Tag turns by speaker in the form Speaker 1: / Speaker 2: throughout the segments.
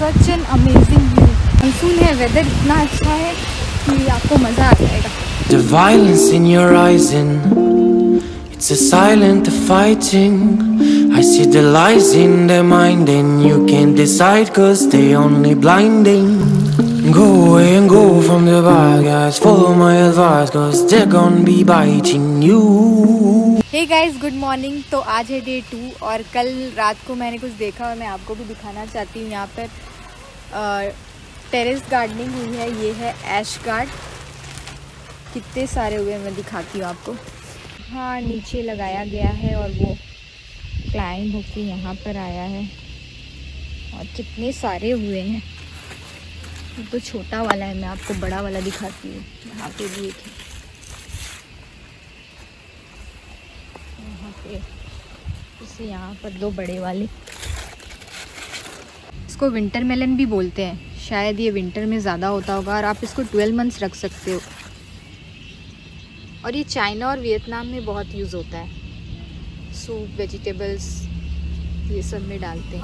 Speaker 1: Such an amazing view. Monsoon है, weather इतना अच्छा है कि आपको मज़ा आ जाएगा।
Speaker 2: The violence in your eyes and it's a silent fighting. I see the lies in their mind and you can't decide cause they only blinding. Go away and go from the bad guys, follow my advice cause they're gonna be biting you.
Speaker 1: Hey guys, good morning. तो आज है day 2 और कल रात को मैंने कुछ देखा और मैं आपको भी दिखाना चाहती हूँ। यहाँ पर टेरेस गार्डनिंग हुई है। ये है ऐश गार्ड, कितने सारे हुए मैं दिखाती हूँ आपको। हाँ, नीचे लगाया गया है और वो क्लाइंब होके यहाँ पर आया है और कितने सारे हुए हैं। ये तो छोटा वाला है, मैं आपको बड़ा वाला दिखाती हूँ। यहाँ पे भी एक है, यहाँ पे जैसे यहाँ पर 2 बड़े वाले। इसको विंटर मेलन भी बोलते हैं, शायद ये विंटर में ज़्यादा होता होगा और आप इसको 12 मंथ्स रख सकते हो। और ये चाइना और वियतनाम में बहुत यूज़ होता है, सूप, वेजिटेबल्स ये सब में डालते हैं।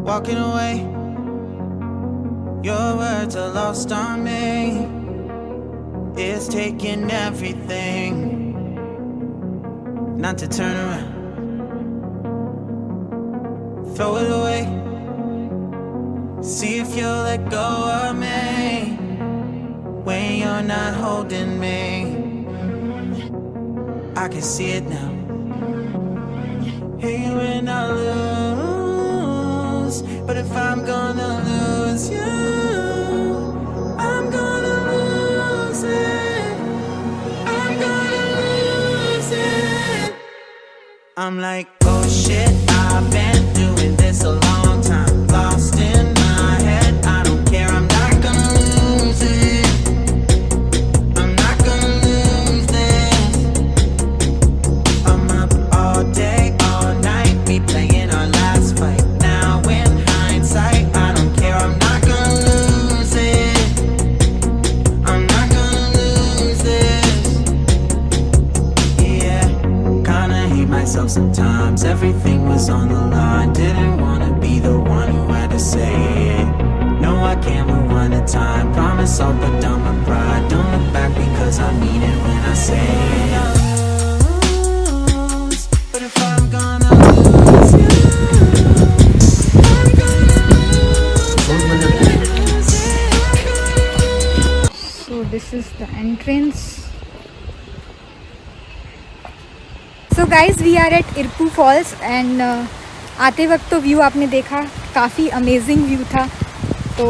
Speaker 3: Walking away, your words are lost on me. It's taking everything not to turn around. Throw it away, see if you'll let go of me when you're not holding me. I can see it now. Hey, when I lose, but if I'm gonna lose you, I'm gonna lose it. I'm gonna lose it. I'm like, oh shit, I've been doing this a long time. Lost in my head, I don't care, I'm not gonna lose it. I'm not gonna lose this. I'm up all day, all night, we playing our last fight. I don't care, I'm not gonna lose it. I'm not gonna lose this. Yeah, kinda hate myself sometimes. Everything was on the line. Didn't wanna be the one who had to say it. No, I can't move one at a time. Promise I'll put down my pride. Don't look back because I mean it when I say it. But if I'm gonna lose you,
Speaker 1: this is the entrance. So guys, we are at Iruppu falls and आते वक्त तो view आपने देखा, काफ़ी amazing view था। तो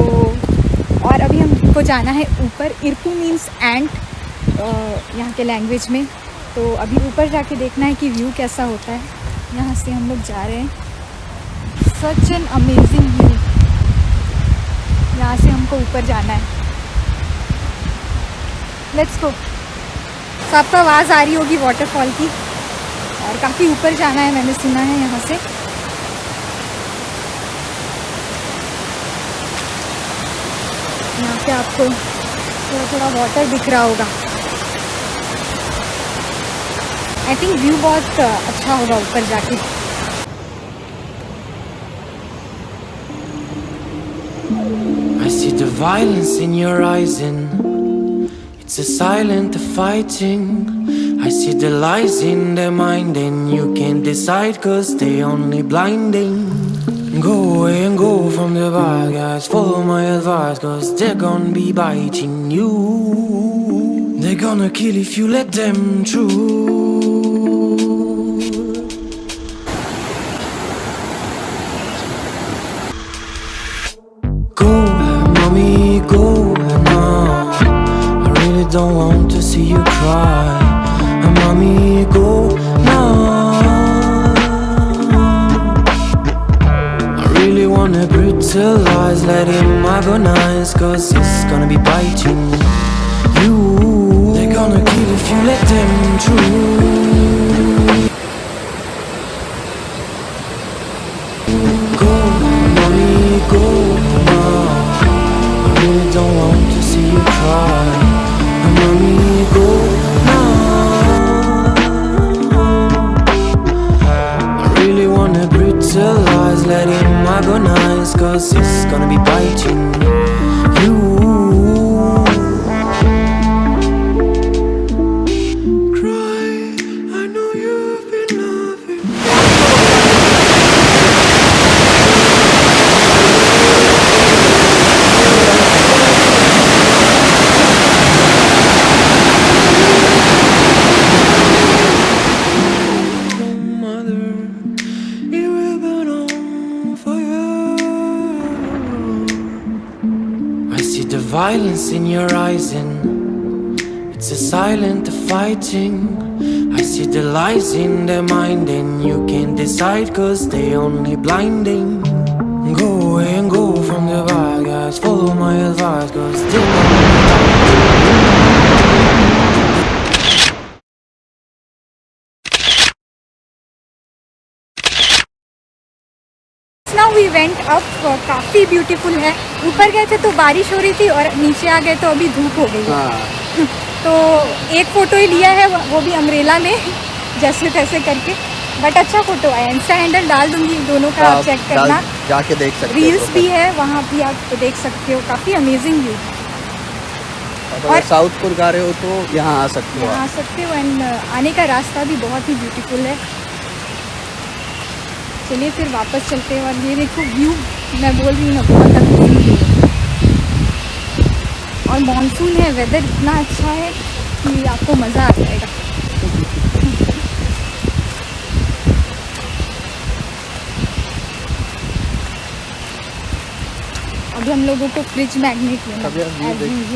Speaker 1: और अभी हमको जाना है ऊपर। इरपू मीन्स एंट यहाँ के लैंग्वेज में। तो अभी ऊपर जाके देखना है कि व्यू कैसा होता है। यहाँ से हम लोग जा रहे हैं। Such an amazing view. यहाँ से हमको ऊपर जाना है। Let's go. तो आपको आवाज़ आ रही होगी वाटरफॉल की, और काफ़ी ऊपर जाना है मैंने सुना है यहाँ से। यहाँ पे आपको थोड़ा थोड़ा वाटर दिख रहा होगा। आई थिंक व्यू बहुत अच्छा होगा ऊपर जाके।
Speaker 2: I see the violence in your eyes and it's a silent fighting. I see the lies in their mind and you can't decide cause they only blinding. Go away and go from the bad guys, follow my advice cause they're gonna be biting you. They're gonna kill if you let them through. Go, mommy, go now. I really don't want to see you cry. Mommy, go now. I really wanna brutalize, letting my agonize, cause it's gonna be biting you. They're gonna kill if you let them through. Go, mommy, go now. I really don't want to see you cry. Mommy, go now. I really wanna brutalize, let him agonize, cause it's gonna be biting you. Cry, I know you've been loving. Mother, it will burn on fire. I see the violence in your eyes and it's a silent fighting. I see the lies in their mind and you can't decide cause they only blinding. Go away and go from the bad guys, follow my advice cause they
Speaker 1: Now we went up, काफ़ी beautiful है. ऊपर गए थे तो बारिश हो रही थी और नीचे आ गए तो अभी धूप हो गई है. तो एक फ़ोटो ही लिया है, वो भी अम्ब्रेला में जैसे तैसे करके, बट अच्छा फ़ोटो आया. इंस्टा हैंडल डाल दूंगी, दोनों का आप चेक करना,
Speaker 4: जाके देख सकते हो.
Speaker 1: रील्स भी है वहाँ भी, आप देख सकते हो. काफ़ी अमेजिंग व्यू.
Speaker 4: और साउथ कोर्ग आ रहे हो तो यहाँ आ सकते हो.
Speaker 1: यहाँ आ सकते हो एंड आने का रास्ता भी बहुत ही ब्यूटीफुल है. चलिए फिर वापस चलते हैं. और ये देखो व्यू, मैं बोल रही हूँ ना, बहुत अमेजिंग व्यू है. और मॉनसून है, वेदर इतना अच्छा है कि आपको मज़ा आ जाएगा. अभी हम लोगों को फ्रिज मैग्नेट लेना है.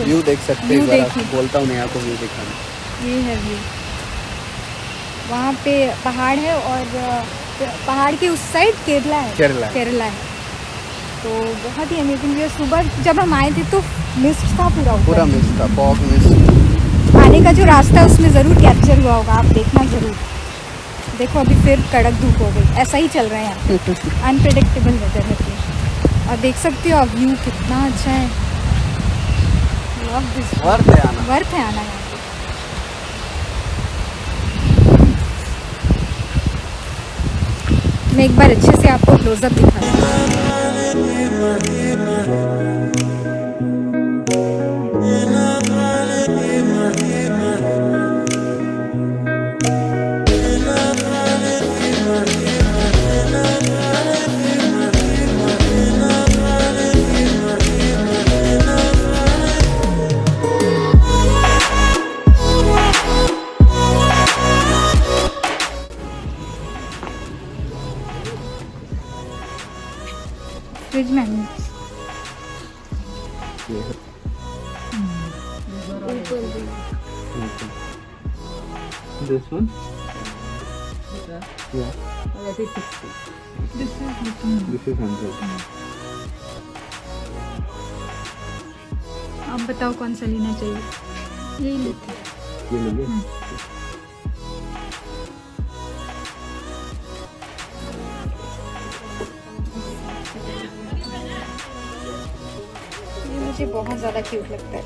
Speaker 4: व्यू देख सकते
Speaker 1: व्यू
Speaker 4: हैं.
Speaker 1: देखिए,
Speaker 4: बोलता हूँ नेहा को व्यू दिखाना.
Speaker 1: ये है व्यू. वहाँ पे पहाड़ है और पहाड़ के उस साइड केरला है. तो बहुत ही अमेजिंग व्यू. सुबह जब हम आए थे तो मिस्ट था, पूरा
Speaker 4: मिस्ट था, फॉग मिस्ट.
Speaker 1: आने का जो रास्ता है उसमें ज़रूर कैप्चर हुआ होगा, आप देखना ज़रूर. देखो अभी फिर कड़क धूप हो गई. ऐसा ही चल रहा है यहाँ, अनप्रेडिक्टेबल वेदर है. और देख सकते हो आप व्यू कितना अच्छा है. Love this. वर्थ है आना यहाँ. मैं एक बार अच्छे से आपको क्लोजअप दिखा दूँ. Fridge magnet.
Speaker 4: This one? Yeah.
Speaker 1: This is
Speaker 4: This is 100.
Speaker 1: आप बताओ कौन सा लेना चाहिए. यही लेते हैं.
Speaker 4: ये लेंगे.
Speaker 1: ये मुझे बहुत ज़्यादा क्यूट लगता है.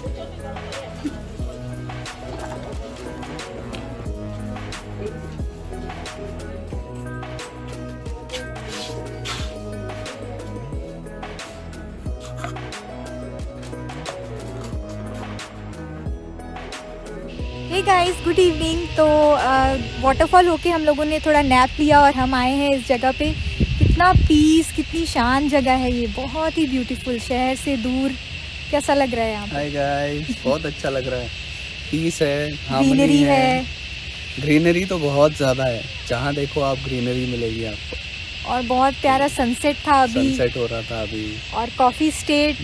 Speaker 1: Hey guys, good evening. तो वाटरफॉल होके हम लोगों ने थोड़ा नैप लिया और हम आए हैं इस जगह पे. कितना पीस, कितनी शांत जगह है ये, बहुत ही ब्यूटीफुल. शहर से दूर. कैसा लग रहा है यहाँ पे?
Speaker 4: हाय गाइस, बहुत अच्छा लग रहा है. पीस है,
Speaker 1: ग्रीनरी है.
Speaker 4: ग्रीनरी तो बहुत ज़्यादा है, जहाँ देखो आप ग्रीनरी मिलेगी आपको.
Speaker 1: और बहुत प्यारा सनसेट था अभी.
Speaker 4: सनसेट हो रहा था अभी.
Speaker 1: और कॉफ़ी स्टेट,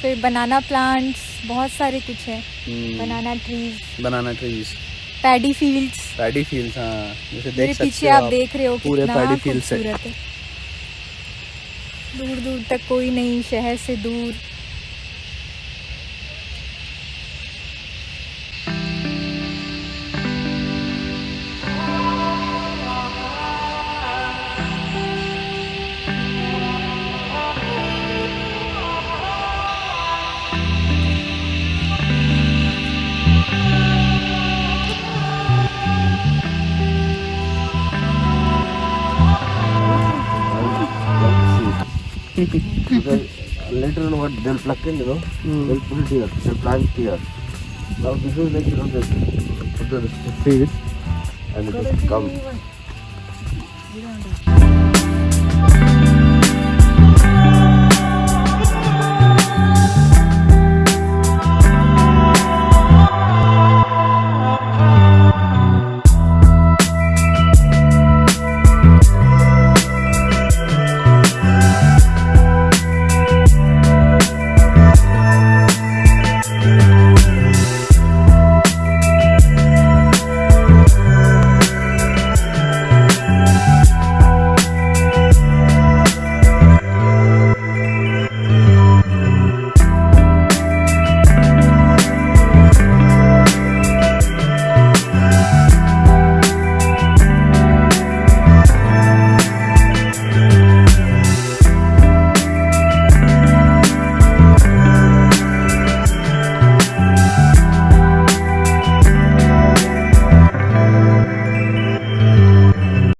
Speaker 1: फिर बनाना प्लांट्स, बहुत सारे कुछ है. बनाना ट्रीज, पैडी फील्ड्स.
Speaker 4: हाँ, जैसे देख सकते
Speaker 1: पीछे
Speaker 4: हो
Speaker 1: आप देख रहे हो
Speaker 4: पूरे
Speaker 1: कितना
Speaker 4: पैडी फील्ड्स है.
Speaker 1: दूर दूर तक कोई नहीं, शहर से दूर.
Speaker 5: Because later on what they'll pluck in, they'll put it here, they'll plant it here. Now this is like, they put the seeds and it will come.